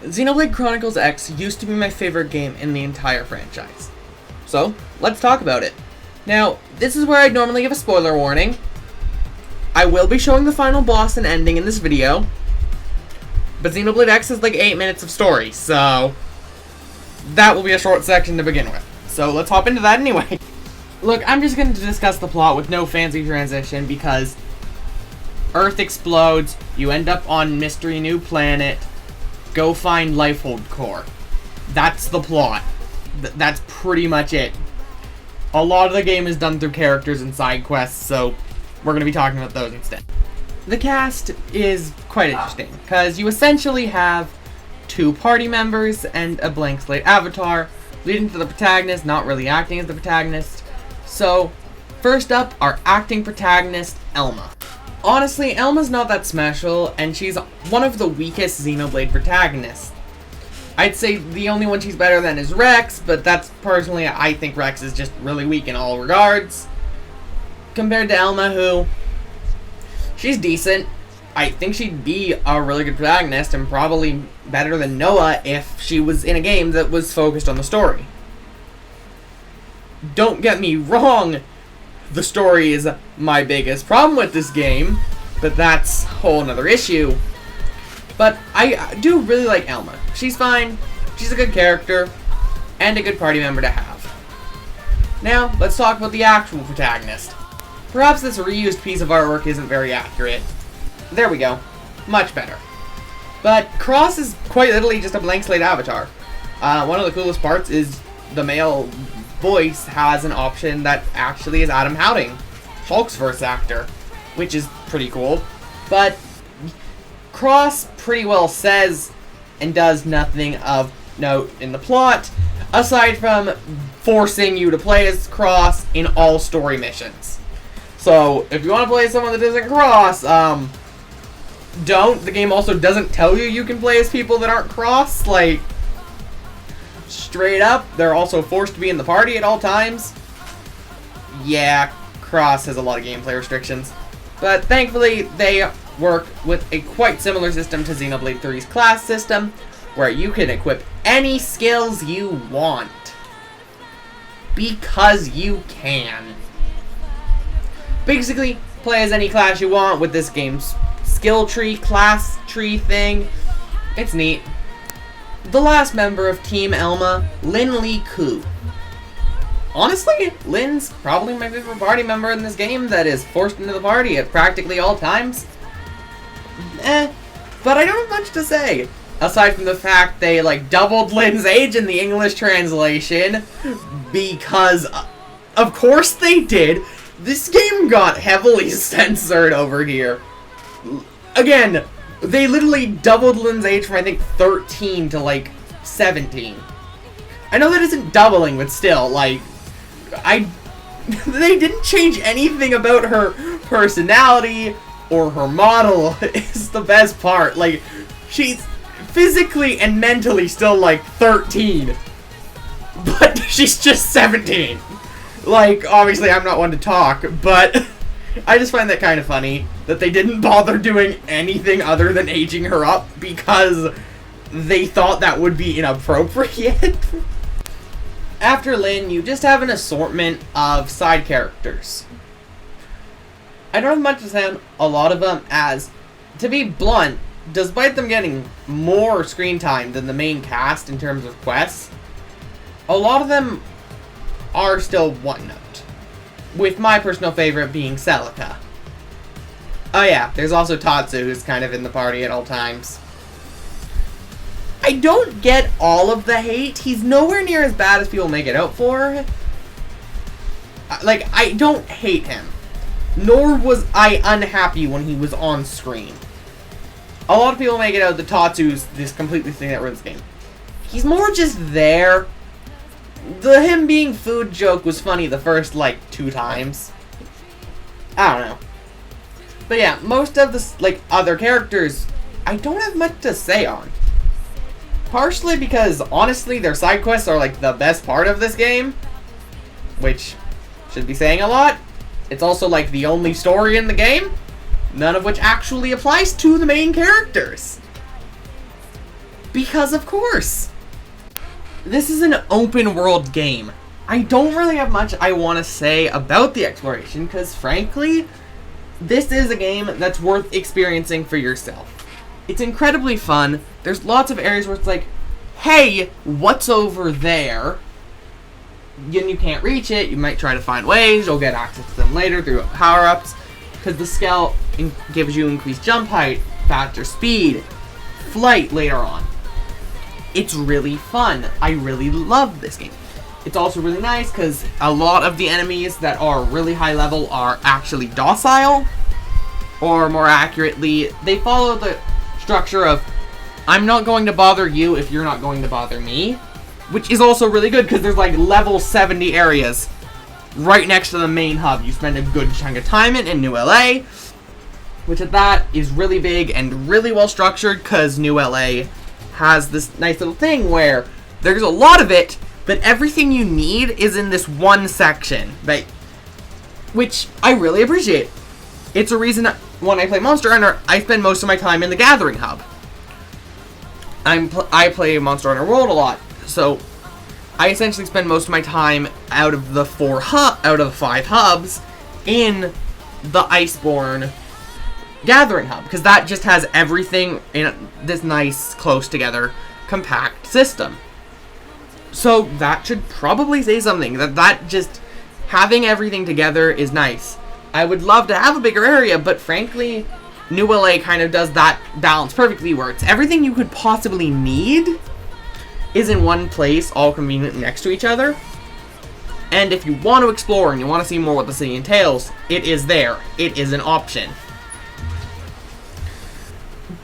Xenoblade Chronicles X used to be my favorite game in the entire franchise. So, let's talk about it. Now, this is where I'd normally give a spoiler warning. I will be showing the final boss and ending in this video, but Xenoblade X is like 8 minutes of story, so that will be a short section to begin with. So let's hop into that anyway. Look, I'm just going to discuss the plot with no fancy transition because Earth explodes, you end up on Mystery New Planet, go find Lifehold Core. That's the plot. That's pretty much it. A lot of the game is done through characters and side quests, so we're going to be talking about those instead. The cast is quite interesting, because you essentially have 2 party members and a blank slate avatar, leading to the protagonist not really acting as the protagonist. So, first up, our acting protagonist, Elma. Honestly, Elma's not that special, and she's one of the weakest Xenoblade protagonists. I'd say the only one she's better than is Rex, but that's personally, I think Rex is just really weak in all regards. Compared to Elma, who, she's decent. I think she'd be a really good protagonist, and probably better than Noah if she was in a game that was focused on the story. Don't get me wrong, the story is my biggest problem with this game, but that's a whole nother issue. But I do really like Elma. She's fine, she's a good character, and a good party member to have. Now, let's talk about the actual protagonist. Perhaps this reused piece of artwork isn't very accurate. There we go. Much better. But Cross is quite literally just a blank slate avatar. One of the coolest parts is the male voice has an option that actually is Adam Howding, Hulk's voice actor, which is pretty cool. But Cross pretty well says and does nothing of note in the plot, aside from forcing you to play as Cross in all story missions. So, if you want to play as someone that isn't Cross, don't. The game also doesn't tell you can play as people that aren't Cross, like, straight up. They're also forced to be in the party at all times. Yeah, Cross has a lot of gameplay restrictions. But thankfully, they work with a quite similar system to Xenoblade 3's class system, where you can equip any skills you want. Because you can. Basically, play as any class you want with this game's skill tree, class tree thing. It's neat. The last member of Team Elma, Lin Lee Ku. Honestly, Lin's probably my favorite party member in this game that is forced into the party at practically all times. But I don't have much to say. Aside from the fact they, like, doubled Lin's age in the English translation. Because, of course they did. This game got heavily censored over here. Again, they literally doubled Lin's age from, I think, 13 to, like, 17. I know that isn't doubling, but still, like, they didn't change anything about her personality or her model is the best part. Like, she's physically and mentally still, like, 13. But she's just 17. Like, obviously I'm not one to talk, but I just find that kind of funny that they didn't bother doing anything other than aging her up because they thought that would be inappropriate. After Lin, you just have an assortment of side characters. I don't have much to say on a lot of them, as, to be blunt, despite them getting more screen time than the main cast in terms of quests, a lot of them are still one note, with my personal favorite being Celica. Oh yeah, there's also Tatsu, who's kind of in the party at all times. I don't get all of the hate. He's nowhere near as bad as people make it out for. Like, I don't hate him. Nor was I unhappy when he was on screen. A lot of people make it out that Tatsu's this completely thing that ruins the game. He's more just there. The him being food joke was funny the first, like, 2 times. I don't know. But yeah, most of the, like, other characters, I don't have much to say on. Partially because, honestly, their side quests are, like, the best part of this game. Which should be saying a lot. It's also, like, the only story in the game. None of which actually applies to the main characters. Because of course. This is an open world game. I don't really have much I want to say about the exploration, because frankly, this is a game that's worth experiencing for yourself. It's incredibly fun. There's lots of areas where it's like, hey, what's over there? And you can't reach it. You might try to find ways. You'll get access to them later through power-ups, because the Scout gives you increased jump height, faster speed, flight later on. It's really fun. I really love this game. It's also really nice because a lot of the enemies that are really high level are actually docile, or more accurately, they follow the structure of, I'm not going to bother you if you're not going to bother me, which is also really good because there's like level 70 areas right next to the main hub. You spend a good chunk of time in New LA, which at that is really big and really well structured because New LA has this nice little thing where there's a lot of it, but everything you need is in this one section, right? Which I really appreciate. It's a reason when I play Monster Hunter, I spend most of my time in the Gathering Hub. I play Monster Hunter World a lot, so I essentially spend most of my time out of the 5 hubs in the Iceborne Gathering Hub, because that just has everything in this nice, close together, compact system. So that should probably say something, that just having everything together is nice. I would love to have a bigger area, but frankly, New LA kind of does that balance perfectly, where it's everything you could possibly need is in one place, all convenient next to each other. And if you want to explore and you want to see more what the city entails, it is there. It is an option.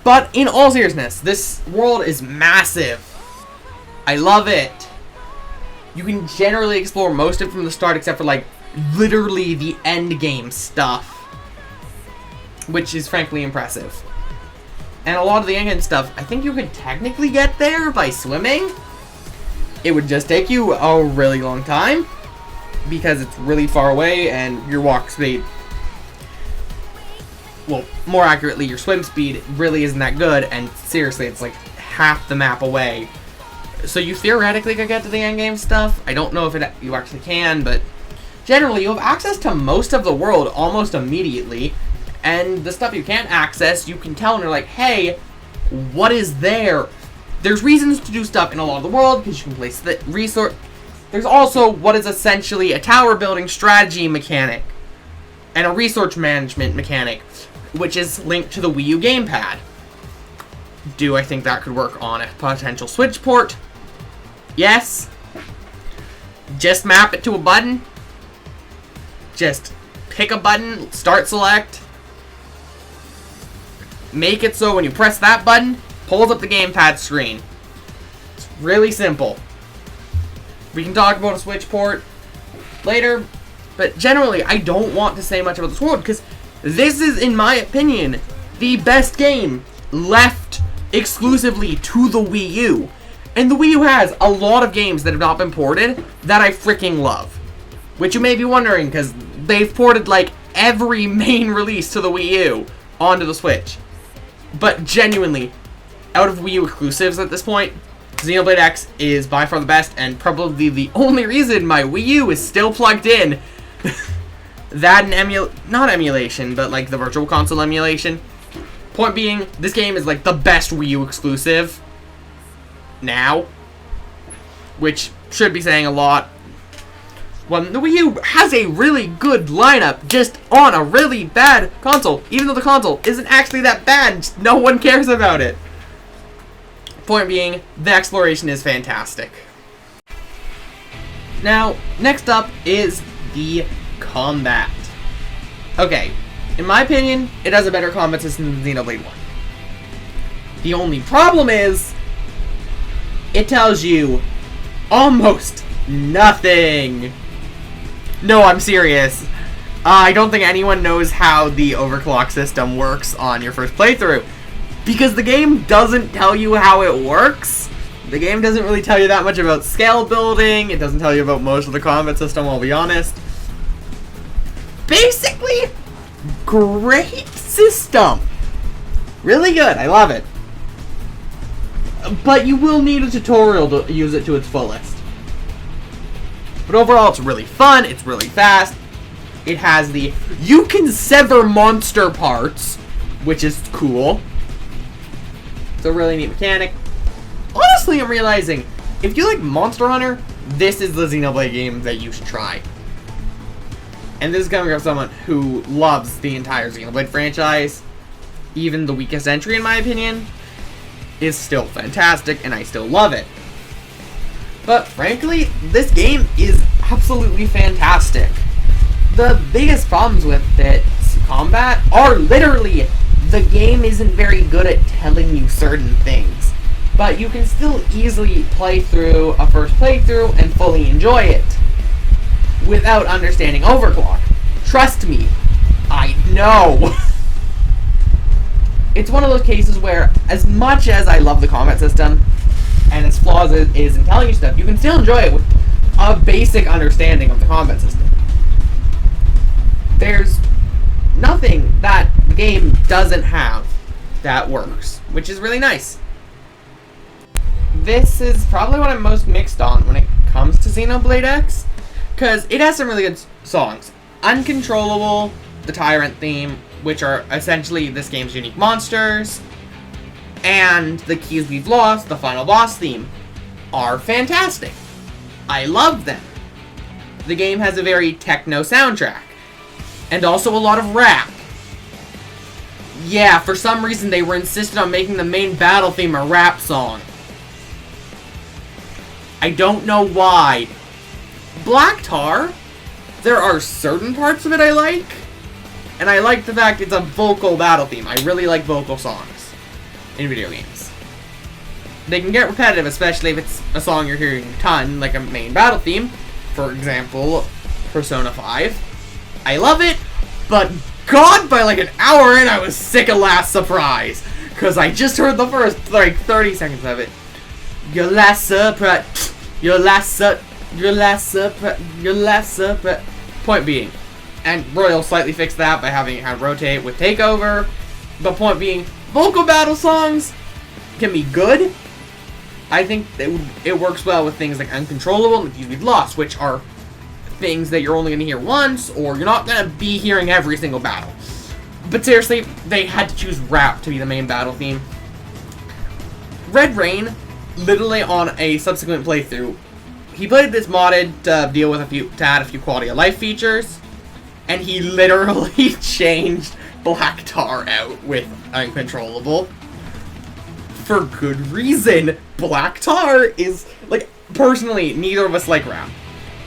But in all seriousness, this world is massive. I love it. You can generally explore most of it from the start, except for, like, literally the end game stuff, which is frankly impressive. And a lot of the end game stuff, I think you could technically get there by swimming. It would just take you a really long time, because it's really far away and your walk speed, well, more accurately, your swim speed really isn't that good, and seriously, it's like half the map away. So you theoretically could get to the endgame stuff. I don't know if you actually can, but generally you have access to most of the world almost immediately, and the stuff you can't access, you can tell and you're like, hey, what is there? There's reasons to do stuff in a lot of the world, because you can place the resource. There's also what is essentially a tower building strategy mechanic, and a resource management mechanic, which is linked to the Wii U gamepad. Do I think that could work on a potential Switch port? Yes. Just map it to a button. Just pick a button, start select. Make it so when you press that button, pulls up the gamepad screen. It's really simple. We can talk about a Switch port later, but generally I don't want to say much about this world, because this is, in my opinion, the best game left exclusively to the Wii U. And the Wii U has a lot of games that have not been ported that I freaking love. Which you may be wondering, because they've ported like every main release to the Wii U onto the Switch. But genuinely, out of Wii U exclusives at this point, Xenoblade X is by far the best, and probably the only reason my Wii U is still plugged in. That and not emulation, but like the Virtual Console emulation. Point being, this game is like the best Wii U exclusive now, which should be saying a lot. When the Wii U has a really good lineup just on a really bad console, even though the console isn't actually that bad, no one cares about it. Point being, the exploration is fantastic. Now, next up is the combat. Okay, in my opinion, it has a better combat system than Xenoblade 1. The only problem is, it tells you almost nothing. No, I'm serious. I don't think anyone knows how the overclock system works on your first playthrough, because the game doesn't tell you how it works. The game doesn't really tell you that much about scale building. It doesn't tell you about most of the combat system, I'll be honest. Basically, great system. Really good. I love it. but you will need a tutorial to use it to its fullest. But overall, it's really fun, it's really fast. It has the, you can sever monster parts, which is cool. It's a really neat mechanic. Honestly, I'm realizing, if you like Monster Hunter, this is the Xenoblade game that you should try. And this is coming from someone who loves the entire Xenoblade franchise. Even the weakest entry, in my opinion, is still fantastic, and I still love it. But frankly, this game is absolutely fantastic. The biggest problems with its combat are literally the game isn't very good at telling you certain things. But you can still easily play through a first playthrough and fully enjoy it without understanding overclock. Trust me, I know. It's one of those cases where, as much as I love the combat system, and its flaws is in telling you stuff, you can still enjoy it with a basic understanding of the combat system. There's nothing that the game doesn't have that works, which is really nice. This is probably what I'm most mixed on when it comes to Xenoblade X, because it has some really good songs. Uncontrollable, the Tyrant theme, which are essentially this game's unique monsters, and the Keys We've Lost, the final boss theme, are fantastic. I love them. The game has a very techno soundtrack, and also a lot of rap. Yeah, for some reason they were insistent on making the main battle theme a rap song. I don't know why. Black Tar, there are certain parts of it I like, and I like the fact it's a vocal battle theme. I really like vocal songs in video games. They can get repetitive, especially if it's a song you're hearing a ton, like a main battle theme. For example, Persona 5. I love it, but God, by like an hour in, I was sick of Last Surprise, because I just heard the first, like, 30 seconds of it. Your last surprise, your last surprise. Point being, and Royal slightly fixed that by having it kind of rotate with Takeover, but point being, vocal battle songs can be good. I think it works well with things like Uncontrollable and the Keys We've Lost, which are things that you're only going to hear once, or you're not going to be hearing every single battle. But seriously, they had to choose rap to be the main battle theme. Red Rain, literally on a subsequent playthrough, he played this modded to deal with to add a few quality of life features, and he literally changed Black Tar out with Uncontrollable. For good reason. Black Tar is, like, personally, neither of us like rap.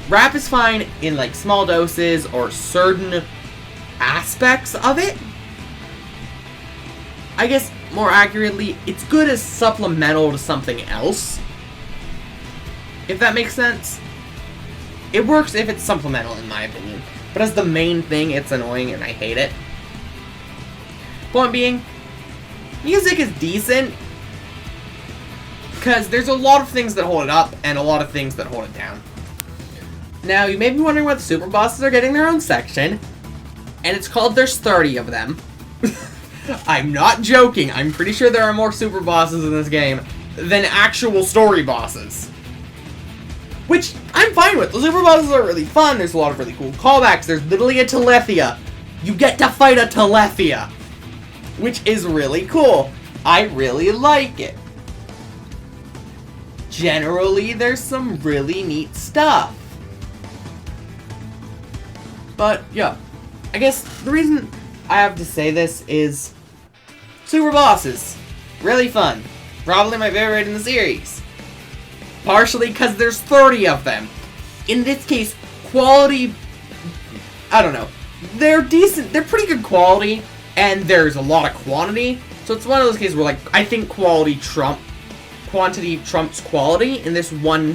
Rap is fine in, like, small doses or certain aspects of it. I guess, more accurately, it's good as supplemental to something else. If that makes sense. It works if it's supplemental, in my opinion. But as the main thing, it's annoying and I hate it. Point being, music is decent, because there's a lot of things that hold it up and a lot of things that hold it down. Now, you may be wondering why the super bosses are getting their own section, and it's called there's 30 of them. I'm not joking, I'm pretty sure there are more super bosses in this game than actual story bosses. Which, I'm fine with. The super bosses are really fun, there's a lot of really cool callbacks, there's literally a Telethia. You get to fight a Telethia, which is really cool. I really like it. Generally, there's some really neat stuff. But, yeah. I guess the reason I have to say this is super bosses. Really fun. Probably my favorite in the series. Partially because there's 30 of them. In this case, quality, I don't know. They're decent. They're pretty good quality. And there's a lot of quantity. So it's one of those cases where, like, I think quantity trumps quality in this one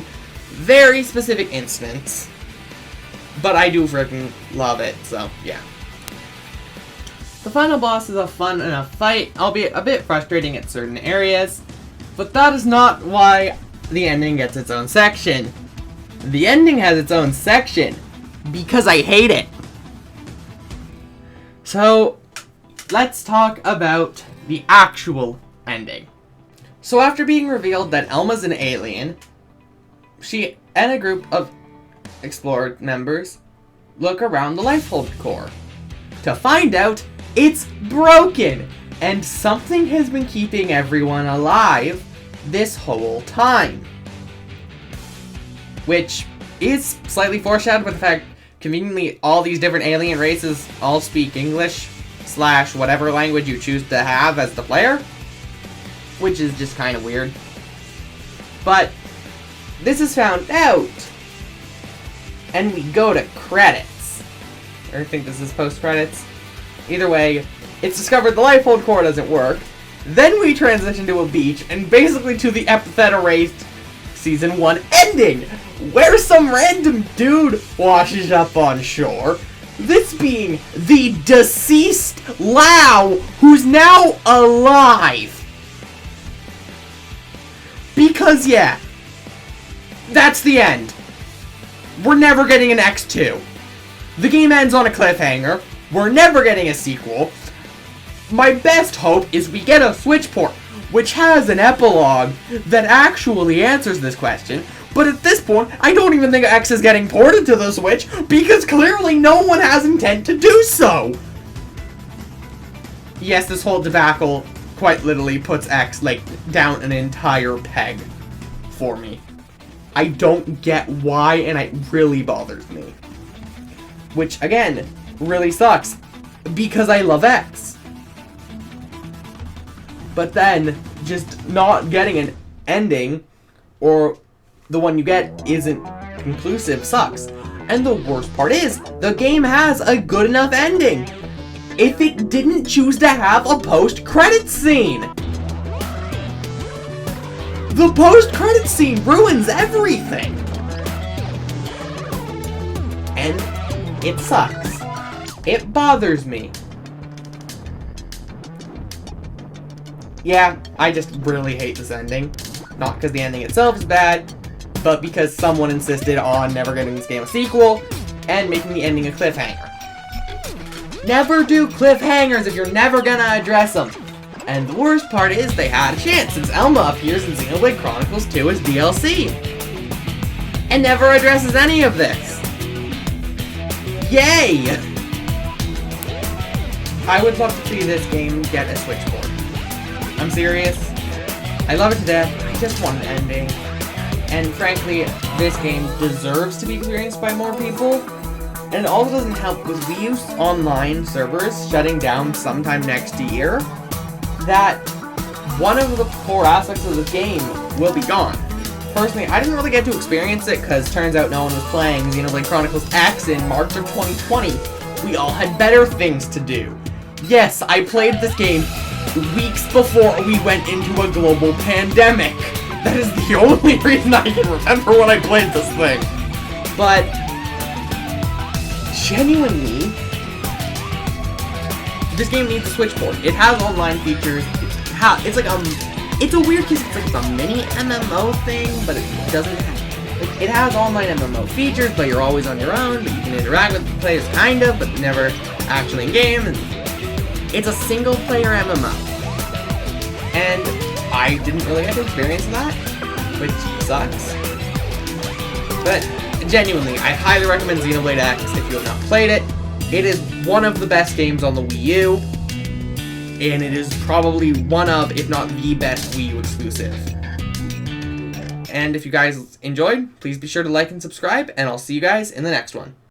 very specific instance. But I do freaking love it, so yeah. The final boss is a fun enough fight, albeit a bit frustrating at certain areas. But that is not why the ending gets its own section. The ending has its own section because I hate it. So, let's talk about the actual ending. So after being revealed that Elma's an alien, she and a group of Explorer members look around the Lifehold core to find out it's broken and something has been keeping everyone alive this whole time. Which is slightly foreshadowed by the fact, conveniently, all these different alien races all speak English / whatever language you choose to have as the player, which is just kind of weird. But this is found out, and we go to credits. I think this is post-credits. Either way, it's discovered the Lifehold core doesn't work. Then we transition to a beach, and basically to the Epithet Erased Season 1 ending, where some random dude washes up on shore, this being the deceased Lao, who's now alive. Because, yeah, that's the end. We're never getting an X2. The game ends on a cliffhanger. We're never getting a sequel. My best hope is we get a Switch port, which has an epilogue that actually answers this question. But at this point, I don't even think X is getting ported to the Switch, because clearly no one has intent to do so. Yes, this whole debacle quite literally puts X, like, down an entire peg for me. I don't get why, and it really bothers me. Which, again, really sucks, because I love X. But then, just not getting an ending, or the one you get isn't conclusive, sucks. And the worst part is, the game has a good enough ending if it didn't choose to have a post-credits scene. The post-credits scene ruins everything. And it sucks. It bothers me. Yeah, I just really hate this ending. Not because the ending itself is bad, but because someone insisted on never getting this game a sequel and making the ending a cliffhanger. Never do cliffhangers if you're never gonna address them. And the worst part is they had a chance, since Elma appears in Xenoblade Chronicles 2 as DLC. And never addresses any of this. Yay! I would love to see this game get a Switch port. I'm serious. I love it to death. I just want an ending. And frankly, this game deserves to be experienced by more people. And it also doesn't help with Wii U's online servers shutting down sometime next year, that one of the core aspects of the game will be gone. Personally, I didn't really get to experience it because turns out no one was playing Xenoblade Chronicles X in March of 2020. We all had better things to do. Yes, I played this game weeks before we went into a global pandemic. That is the only reason I can remember when I played this thing. But genuinely, this game needs a Switch port. It has online features. It's like it's a weird case. It's like it's a mini MMO thing, but it doesn't have. Like, it has online MMO features, but you're always on your own. But you can interact with the players, kind of, but never actually in game. And it's a single player MMO, and I didn't really get to experience that, which sucks. But genuinely, I highly recommend Xenoblade X if you have not played it. It is one of the best games on the Wii U, and it is probably one of, if not the best Wii U exclusive. And if you guys enjoyed, please be sure to like and subscribe, and I'll see you guys in the next one.